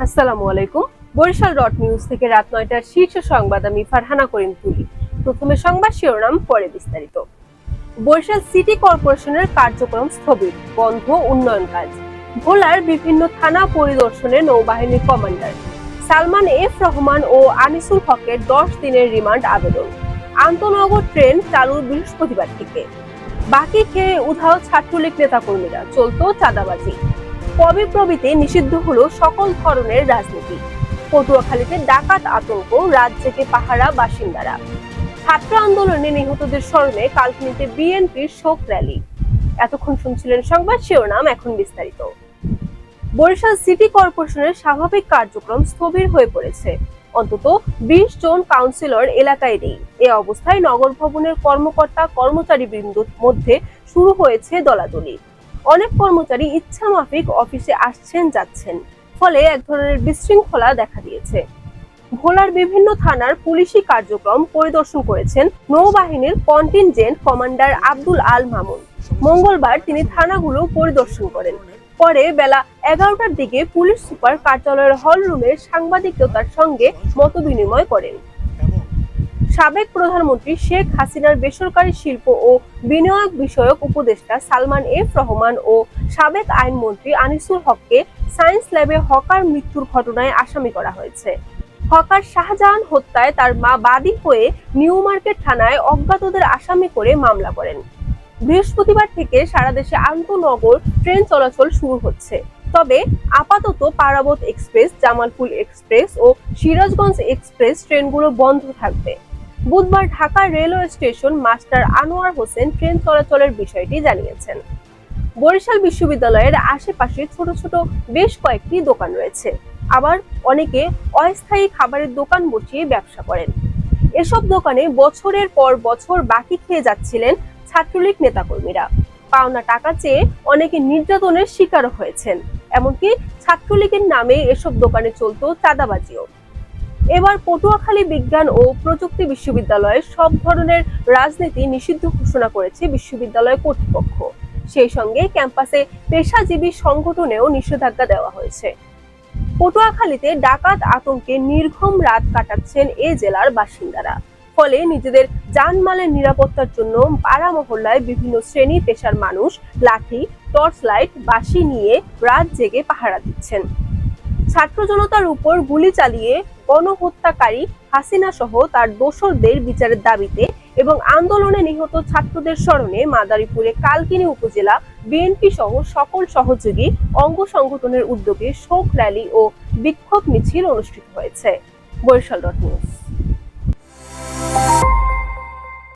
আসসালামু আলাইকুম। Barishal dot news থেকে রাত ৯টার শীর্ষ সংবাদ আমি ফারহানা করিম তুলি। প্রথমে সংবাদ শিরোনাম, পরে বিস্তারিত। বরিশাল সিটি কর্পোরেশনের কার্যক্রম স্থবির, বন্ধ উন্নয়ন কাজ। ভোলার বিভিন্ন থানা পরিদর্শনে নৌবাহিনীর কমান্ডার সালমান এফ রহমান ও আনিসুল হকের 10 দিনের রিমান্ড আবেদন। আন্তনগর ট্রেন চালু বৃহস্পতিবার থেকে। বাকি খেয়ে উধাও ছাত্রলীগ নেতাকর্মীরা, চলতো চাঁদাবাজি। প্রবৃত্তি নিষিদ্ধ হলো সকল ধরনের রাজনীতি। পটুয়াখালীতে ডাকাত আতঙ্ক, রাত জেগে পাহারা বাসিন্দারা। ছাত্র আন্দোলনে নিহতদের স্মরণে কালকিনিতে বিএনপির শোক র্যালি। এতক্ষণ শুনছিলেন সংবাদ শিরোনাম, এখন বিস্তারিত। বরিশাল সিটি কর্পোরেশনের স্বাভাবিক কার্যক্রম স্থবির হয়ে পড়েছে। অন্তত 20 জন কাউন্সিলর এলাকায় নেই। এ অবস্থায় নগর ভবনের কর্মকর্তা কর্মচারী বৃন্দর মধ্যে শুরু হয়েছে দলাদলি। অনেক কর্মচারী ইচ্ছা মাফিক অফিসে আসছেন যাচ্ছেন, ফলে এক ধরনের বিশৃঙ্খলা দেখা দিয়েছে। ভোলার বিভিন্ন থানার পুলিশি কার্যক্রম পরিদর্শন করেছেন নৌবাহিনীর কন্টিনজেন্ট কমান্ডার আব্দুল আল মামুন। মঙ্গলবার তিনি থানাগুলো পরিদর্শন করেন। পরে বেলা 11টার দিকে পুলিশ সুপার কার্যালয়ের হল রুমে সাংবাদিকতার সঙ্গে মতবিনিময় করেন। সাবেক প্রধানমন্ত্রী শেখ হাসিনার বেসরকারি শিল্প ও বিনিয়োগ বিষয়ক উপদেষ্টা সালমান এফ রহমান ও সাবেক আইনমন্ত্রী আনিসুল হককে সায়েন্স ল্যাবে হকার মৃত্যুর ঘটনায় আসামি করা হয়েছে। হকার শাহজাহান হত্যায় তার মা বাদী হয়ে নিউ মার্কেট থানায় অজ্ঞাতদের আসামি করে মামলা করেন। বৃহস্পতিবার থেকে সারা দেশে আন্তনগর ট্রেন চলাচল শুরু হচ্ছে। তবে আপাতত পারাবত এক্সপ্রেস, জামালপুর এক্সপ্রেস ও সিরাজগঞ্জ এক্সপ্রেস ট্রেনগুলো বন্ধ থাকবে। বুধবার Dhaka railway station master Anwar Hossain train চলাচলের বিষয়টি জানিয়েছেন। বরিশাল বিশ্ববিদ্যালয়ের আশেপাশে ছোট ছোট বেশ কয়েকটি দোকান রয়েছে। আবার অনেকে অস্থায়ী খাবারের দোকান বসিয়ে ব্যবসা করেন। এসব দোকানে বছরের পর বছর বাকি খেয়ে যাচ্ছিলেন ছাত্রলীগ নেতাকর্মীরা। পাওনা টাকা চেয়ে অনেকে নির্যাতনের শিকারও হয়েছেন। এমনকি ছাত্রলীগের নামে এসব দোকানে চলতো চাঁদাবাজিও। এবার পটুয়াখালী বিজ্ঞান ও প্রযুক্তি বিশ্ববিদ্যালয়ে সব ধরনের রাজনীতি নিষিদ্ধ ঘোষণা করেছে বিশ্ববিদ্যালয় কর্তৃপক্ষ। সেই সঙ্গে ক্যাম্পাসে পেশাজীবী সংগঠনেও নিষেধাজ্ঞা দেওয়া হয়েছে। পটুয়াখালীতে ডাকাত আতঙ্কে নির্ঘুম রাত কাটাচ্ছেন এ জেলার বাসিন্দারা। ফলে নিজেদের জানমালের নিরাপত্তার জন্য পাড়া মহল্লায় বিভিন্ন শ্রেণী পেশার মানুষ লাঠি, টর্চ লাইট, বাঁশি নিয়ে রাত জেগে পাহারা দিচ্ছেন। ছাত্র জনতার উপর গুলি চালিয়ে গণহত্যাকারী হাসিনা সহ তার দোসরদের বিচারের দাবিতে এবং আন্দোলনে নিহত ছাত্রদের স্মরণে মাদারীপুরে কালকিনি উপজেলা বিএনপি সহ সকল সহযোগী অঙ্গ সংগঠনের উদ্যোগে শোক র্যালি ও বিক্ষোভ মিছিল অনুষ্ঠিত হয়েছে। Barishal dot news.